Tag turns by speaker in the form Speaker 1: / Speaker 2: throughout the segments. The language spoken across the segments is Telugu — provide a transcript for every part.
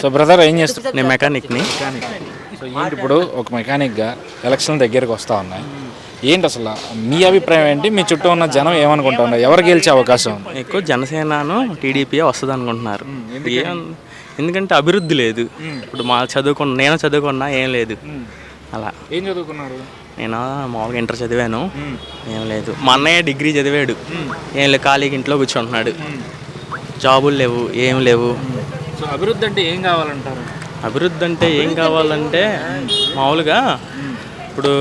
Speaker 1: సో బ్రదర్ ఏం చేస్తారు?
Speaker 2: నేను మెకానిక్ని.
Speaker 1: సో ఏంటి ఇప్పుడు ఒక మెకానిక్గా ఎలక్షన్ దగ్గరికి వస్తూ ఉన్నాయి, ఏంటి అసలు మీ అభిప్రాయం ఏంటి? మీ చుట్టూ ఉన్న జనం ఏమనుకుంటున్నారు? ఎవరు గెలిచే అవకాశం ఉంది?
Speaker 2: ఎక్కువ జనసేనను టీడీపీ వస్తుంది అనుకుంటున్నారు. ఎందుకంటే అభివృద్ధి లేదు. ఇప్పుడు నేను చదువుకున్నా ఏం లేదు. అలా
Speaker 1: ఏం చదువుకున్నారు?
Speaker 2: నేను మామూలుగా ఇంటర్ చదివాను, ఏం లేదు. మా అన్నయ్య డిగ్రీ చదివాడు, ఏం లేదు, ఖాళీగా ఇంట్లో కూర్చుంటున్నాడు. జాబులు లేవు, ఏం లేవు.
Speaker 1: సో అభివృద్ధి అంటే ఏం కావాలంటారు?
Speaker 2: అభివృద్ధి అంటే ఏం కావాలంటే మామూలుగా ఇప్పుడు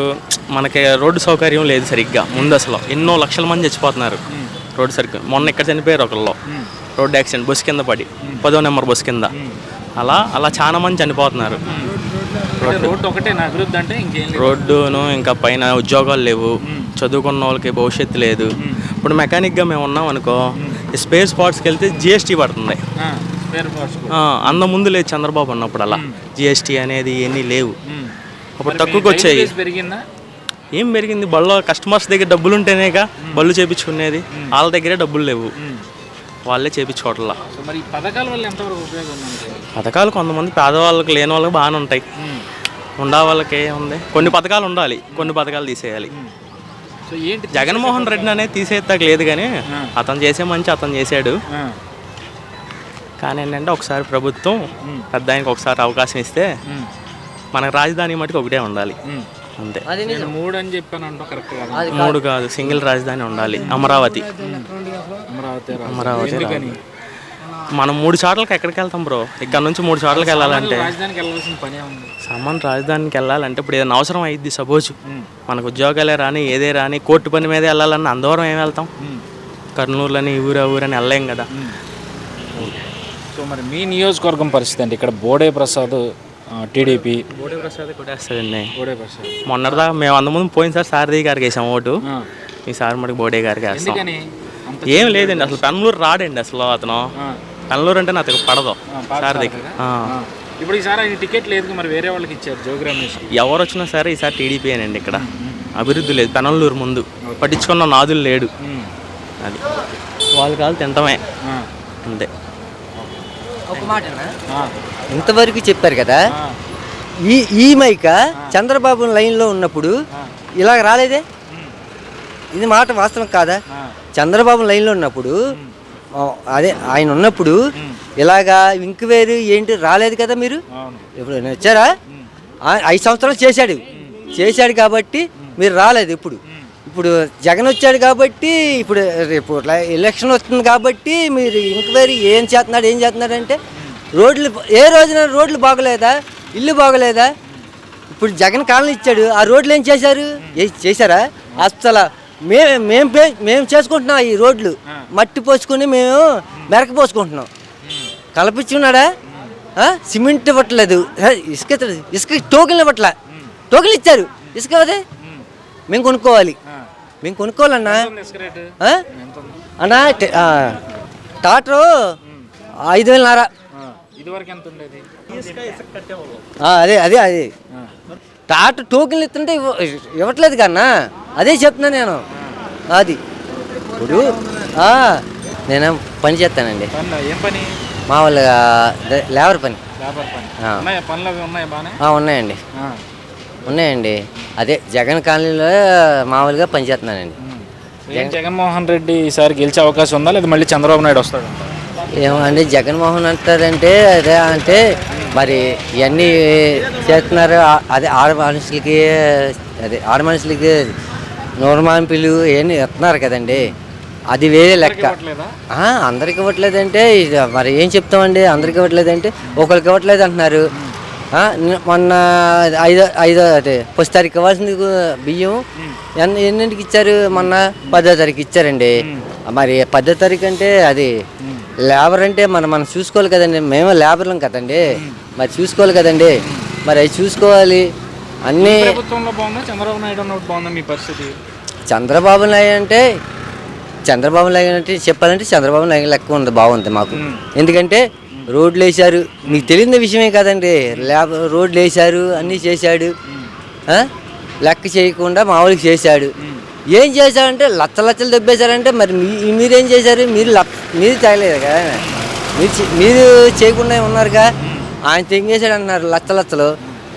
Speaker 2: మనకి రోడ్డు సౌకర్యం లేదు సరిగ్గా. ముందు అసలు ఎన్నో లక్షల మంది చచ్చిపోతున్నారు రోడ్డు సరిగ్గా. మొన్న ఇక్కడ చనిపోయారు ఒకళ్ళు, రోడ్డు యాక్సిడెంట్, బస్సు కింద పడి, 10వ నెంబర్ బస్సు కింద. అలా చాలా మంది చనిపోతున్నారు.
Speaker 1: రోడ్డు ఒకటే అభివృద్ధి అంటే ఇంకేం?
Speaker 2: రోడ్డును ఇంకా పైన ఉద్యోగాలు లేవు, చదువుకున్న వాళ్ళకి భవిష్యత్తు లేదు. ఇప్పుడు మెకానిక్గా మేము ఉన్నాం అనుకో, స్పేర్ స్పాట్స్కి వెళ్తే జిఎస్టీ పడుతుంది. అంత ముందు లేదు చంద్రబాబు ఉన్నప్పుడు అలా జిఎస్టీ అనేది ఇవన్నీ లేవు. అప్పుడు తక్కువకి వచ్చాయి. ఏం పెరిగింది? బళ్ళు కస్టమర్స్ దగ్గర డబ్బులు ఉంటేనేగా బళ్ళు చేయించుకునేది. వాళ్ళ దగ్గరే డబ్బులు లేవు, వాళ్ళే చేయించుకోవట్లా. పథకాలు కొంతమంది పేదవాళ్ళకి, లేని వాళ్ళకి బాగానే ఉంటాయి. ఉండే వాళ్ళకి ఏముంది, కొన్ని పథకాలు ఉండాలి, కొన్ని పథకాలు తీసేయాలి. జగన్మోహన్ రెడ్డి అనేది తీసేస్తాక లేదు, కానీ అతను చేసే మంచి అతను చేశాడు. కానీ ఏంటంటే ఒకసారి ప్రభుత్వం పెద్ద ఆయనకి ఒకసారి అవకాశం ఇస్తే మనకు రాజధాని మటుకు ఒకటే ఉండాలి అంతే.
Speaker 1: 3 అని చెప్పాను, కరెక్ట్?
Speaker 2: 3 కాదు, సింగిల్ రాజధాని ఉండాలి. అమరావతి. మనం 3 చోట్లకి ఎక్కడికి వెళ్తాం బ్రో? ఇక్కడ నుంచి 3 చోట్లకి వెళ్ళాలంటే రాజధానికి వెళ్ళాలంటే ఇప్పుడు ఏదైనా అవసరం అయ్యిద్ది. సపోజ్ మనకు ఉద్యోగాలే రాని, ఏదే రాని, కోర్టు పని మీద వెళ్ళాలన్నా అందరం ఏం వెళ్తాం? కర్నూలుని ఊరని వెళ్ళలేం కదా.
Speaker 1: సో మరి మీ నియోజకవర్గం పరిస్థితి అంటే ఇక్కడ బోడే ప్రసాద్ టీడీపీ.
Speaker 2: బోడే ప్రసాద్ కొట్టేస్తుందండి. మొన్నటిదాకా మేము ముందు పోయినసారి సారథి గారికి వేసాం ఓటు, ఈసారి మనకి బోడే గారికి వేస్తాం. ఏం లేదండి, అసలు పెనలూరు రాడండి అసలు. అతను పెనలూరు అంటే నాకు పడదు సారథికి.
Speaker 1: ఇప్పుడు ఈసారి టికెట్ లేదు, మరి వేరే వాళ్ళకి ఇచ్చారు. జోగ్రామేష్
Speaker 2: ఎవరు వచ్చినా సరే ఈసారి టీడీపీ అనండి. ఇక్కడ అభివృద్ధి లేదు. పెనలూరు ముందు పట్టించుకున్న నాదులు లేడు. అది వాళ్ళు కాదు తింటమే అంతే.
Speaker 3: ఒక మాట ఇంతవరకు చెప్పారు కదా, ఈ మైక చంద్రబాబు లైన్లో ఉన్నప్పుడు ఇలాగ రాలేదే. ఇది మాట వాస్తవం కాదా? చంద్రబాబు లైన్లో ఉన్నప్పుడు, అదే ఆయన ఉన్నప్పుడు ఇలాగా ఇంక్వైరీ ఏంటి రాలేదు కదా. మీరు ఇప్పుడు వచ్చారా? 5 సంవత్సరాలు చేశాడు కాబట్టి మీరు రాలేదు. ఇప్పుడు జగన్ వచ్చాడు కాబట్టి, ఇప్పుడు రేపు ఎలక్షన్ వస్తుంది కాబట్టి మీరు ఎంక్వైరీ ఏం చేస్తున్నాడు అంటే, రోడ్లు ఏ రోజున రోడ్లు బాగలేదా? ఇల్లు బాగలేదా? ఇప్పుడు జగన్ కాలనీ ఇచ్చాడు, ఆ రోడ్లు ఏం చేశారా? అసలు మేము చేసుకుంటున్నాం. ఈ రోడ్లు మట్టి పోసుకొని మేము మెరక పోసుకుంటున్నాం. కల్పించుకున్నాడా? సిమెంట్ ఇవ్వట్లేదు, ఇసుక టోకెన్లు ఇవ్వట్లే. టోకెన్లు ఇచ్చారు, ఇసుక అదే మేము కొనుక్కోవాలన్నా. అన్నా టాటో 5,500. అదే టాటా టోకెన్లు ఇస్తుంటే ఇవ్వట్లేదు కన్నా. అదే చెప్తున్నా నేను. అది ఇప్పుడు నేను పని చేస్తానండి, మా వాళ్ళ లేబర్ పని. ఉన్నాయండి. అదే జగన్ కాలనీలో మామూలుగా పనిచేస్తున్నానండి.
Speaker 1: జగన్మోహన్ రెడ్డి ఈసారి గెలిచే అవకాశం ఉందా, లేదా మళ్ళీ చంద్రబాబు నాయుడు వస్తాడు?
Speaker 3: ఏమండి జగన్మోహన్ అంటారంటే అదే అంటే మరి ఇవన్నీ చేస్తున్నారు. అదే ఆడ మనుషులకి నూరుమాంపిలు ఇవన్నీ ఇస్తున్నారు కదండి. అది వేరే లెక్క. అందరికి ఇవ్వట్లేదంటే మరి ఏం చెప్తామండి? అందరికి ఇవ్వట్లేదంటే ఒకరికి ఇవ్వట్లేదు అంటున్నారు. మొన్న 5వ అదే 1 తారీఖు ఇవ్వాల్సింది బియ్యం ఎన్నింటికి ఇచ్చారు? మొన్న 10వ తారీఖు ఇచ్చారండి. మరి 10వ తారీఖు అంటే అది లేబర్ అంటే మనం చూసుకోవాలి కదండి. మేము లేబర్లం కదండి, మరి చూసుకోవాలి కదండి. మరి అవి చూసుకోవాలి అన్నీ.
Speaker 1: చంద్రబాబు
Speaker 3: నాయుడు అంటే చెప్పాలంటే చంద్రబాబు నాయుడు లెక్క ఉంది, బాగుంది మాకు. ఎందుకంటే రోడ్లు వేశారు, మీకు తెలియని విషయమే కదండి. రోడ్లు వేశారు, అన్నీ చేశాడు. లెక్క చేయకుండా మామూలుగా చేశాడు. ఏం చేశారంటే లచ్చలు దెబ్బేశారంటే మరి మీరేం చేశారు? మీరు తగలేదు కదా, మీరు చేయకుండా ఉన్నారుగా. ఆయన తెంగేశాడు అంటున్నారు లచ్చలు.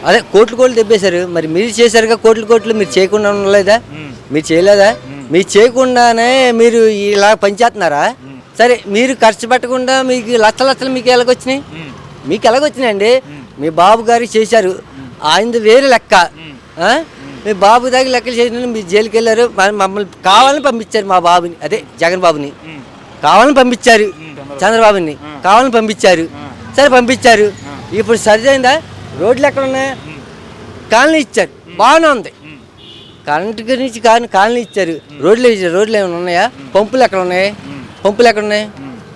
Speaker 3: అదే కోట్లు తెప్పేశారు. మరి మీరు చేశారుగా కోట్లు మీరు చేయకుండా ఉండలేదా? మీరు చేయలేదా? మీరు చేయకుండానే మీరు ఇలా పనిచేస్తున్నారా? సరే మీరు ఖర్చు పెట్టకుండా మీకు లచ్చలు మీకు ఎలాగొచ్చినాయి? మీకు ఎలాగొచ్చినాయండి? మీ బాబు గారికి చేశారు, ఆయనది వేరే లెక్క. మీ బాబు దగ్గర లెక్కలు చేసిన మీరు జైలుకి వెళ్ళారు. మమ్మల్ని కావాలని పంపించారు, మా బాబుని, అదే జగన్ బాబుని కావాలని పంపించారు, చంద్రబాబుని కావాలని పంపించారు. సరే పంపించారు, ఇప్పుడు సరిదైందా? రోడ్లు ఎక్కడ ఉన్నాయి? కాలనీ ఇచ్చారు, బాగానే ఉంది. కరెంటు గురించి కాలనీ ఇచ్చారు, రోడ్లు ఏమైనా ఉన్నాయా? పంపులు ఎక్కడ ఉన్నాయి?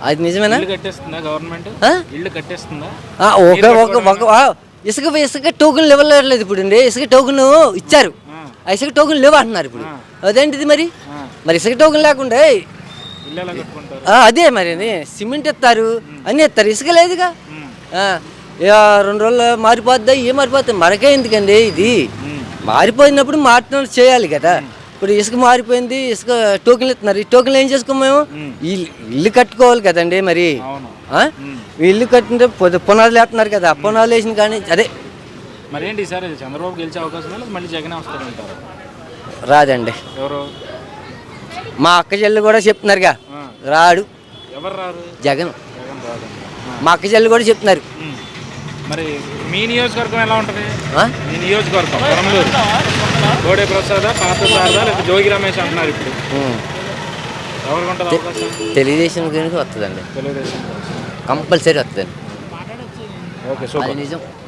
Speaker 3: అది నిజమేనా? ఇసుక టోకెన్లు ఇవ్వలేదు ఇప్పుడు అండి. ఇసుక టోకెన్ ఇచ్చారు, ఆ ఇసుక టోకెన్ లేవు అంటున్నారు ఇప్పుడు. అదేంటిది మరి ఇసుక టోకెన్ లేకుండా అదే మరి సిమెంట్ ఇస్తారు, అన్నీ ఇస్తారు, ఇసుక లేదుగా. 2 రోజులు మారిపోద్దా? మారిపోతుంది మనకే ఎందుకండి? ఇది మారిపోయినప్పుడు మార్చడం చేయాలి కదా. ఇప్పుడు ఇసుక మారిపోయింది, ఇసుక టోకెన్లు ఇస్తున్నారు, ఈ టోకెన్లు ఏం చేసుకోము మేము? ఇల్లు కట్టుకోవాలి కదండి. మరి ఇల్లు కట్టింటే పునాదులు వేస్తున్నారు కదా, పునాదులు వేసిన కానీ అదే
Speaker 1: మరి ఏంటి సార్ చంద్రబాబు గెలిచే అవకాశం లేదు, మళ్ళీ జగన్ వస్తారంటారు?
Speaker 3: రాదండి.
Speaker 1: ఎవరు?
Speaker 3: మా అక్క చెల్లి కూడా చెప్తున్నారుగా రాడు.
Speaker 1: ఎవరు రారు?
Speaker 3: జగన్. మా అక్క చెల్లి కూడా చెప్తున్నారు.
Speaker 1: మరి మీ నియోజకవర్గం ఎలా ఉంటుంది? మీ నియోజకవర్గం పొరంలూరు గోడే ప్రసాద, పాత శారదా, లేదా జోగి రమేష్ అంటున్నారు ఇప్పుడు. ఎవరికి ఉంటుంది అవకాశం?
Speaker 3: తెలుగుదేశం గురించి వస్తుందండి,
Speaker 1: తెలుగుదేశం
Speaker 3: కంపల్సరీ వస్తుందండి.
Speaker 1: Okay, super.
Speaker 3: నిజం.